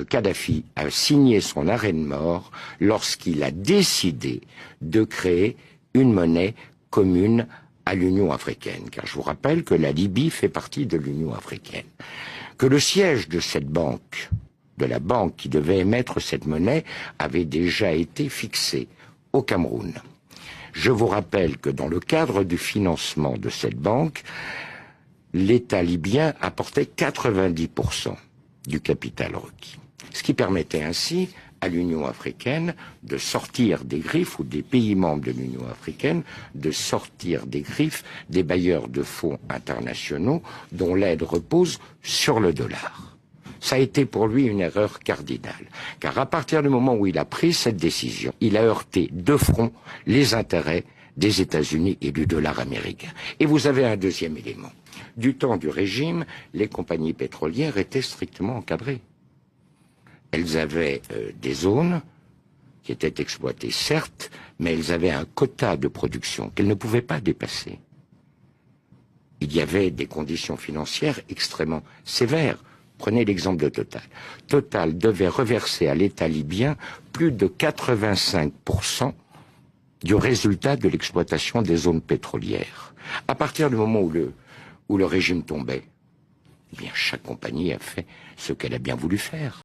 Kadhafi a signé son arrêt de mort lorsqu'il a décidé de créer une monnaie commune à l'Union africaine. Car je vous rappelle que la Libye fait partie de l'Union africaine. Que le siège de cette banque, de la banque qui devait émettre cette monnaie, avait déjà été fixé au Cameroun. Je vous rappelle que dans le cadre du financement de cette banque, l'État libyen apportait 90% du capital requis. Ce qui permettait ainsi à l'Union africaine de sortir des griffes, ou des pays membres de l'Union africaine, de sortir des griffes des bailleurs de fonds internationaux dont l'aide repose sur le dollar. Ça a été pour lui une erreur cardinale, car à partir du moment où il a pris cette décision, il a heurté de front les intérêts des États-Unis et du dollar américain. Et vous avez un deuxième élément. Du temps du régime, les compagnies pétrolières étaient strictement encadrées. Elles avaient des zones qui étaient exploitées, certes, mais elles avaient un quota de production qu'elles ne pouvaient pas dépasser. Il y avait des conditions financières extrêmement sévères. Prenez l'exemple de Total. Total devait reverser à l'État libyen plus de 85% du résultat de l'exploitation des zones pétrolières. À partir du moment où le régime tombait, eh bien, chaque compagnie a fait ce qu'elle a bien voulu faire.